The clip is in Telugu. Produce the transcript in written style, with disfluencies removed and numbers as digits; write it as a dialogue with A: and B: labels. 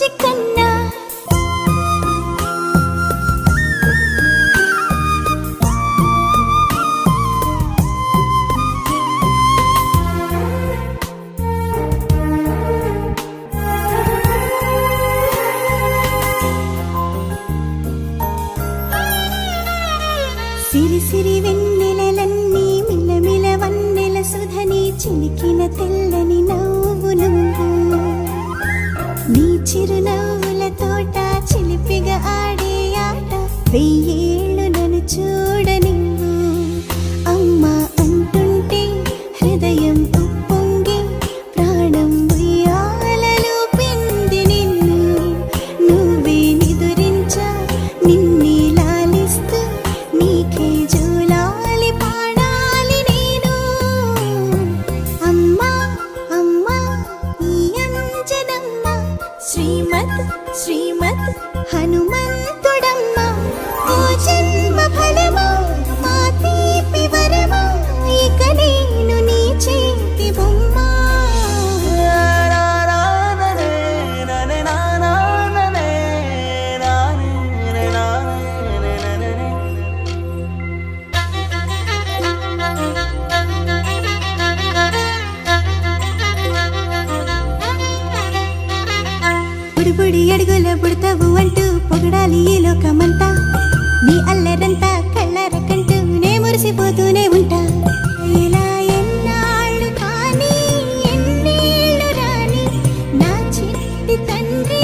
A: చిక్కన్నా సిరి సిరి వెన్నెలలన్నీ మిలమిల వన్నెల సుధని చిలికిన తెల్లని నవ్వు నువ్వు నీ చిరునవ్వుల తోట చిలిపిగా ఆడే ఆట వెయ్యేళ్ళు నన్ను చూడనివ్వు అమ్మా అంటుంటే హృదయం ఉప్పొంగి ప్రాణం ఉయ్యాలలో పిండి నిన్ను నువ్వే నిదురించా నిన్నే లాలిస్తూ నీకే జూలాలి పాడాలి నేను అమ్మా అమ్మా ఈ అంజనమ్మ శ్రీమత్ శ్రీమత్ హనుమంతుడమ్మ ఓ జన్మ ఫలమా మా తీపి వరమా ఇక నేను నీ చేతి బొమ్మ బుడిబుడి అడుగుల బుడతావు అంటూ పొగడాలి ఈ లోకమంతా నీ అల్లరంతా కళ్ళరకంటూ నే మురిసిపోతూనే ఉంటా ఇలా ఎన్నాళ్ళు కానీ ఎన్నేళ్ళు రాని నా చిట్టి తండ్రి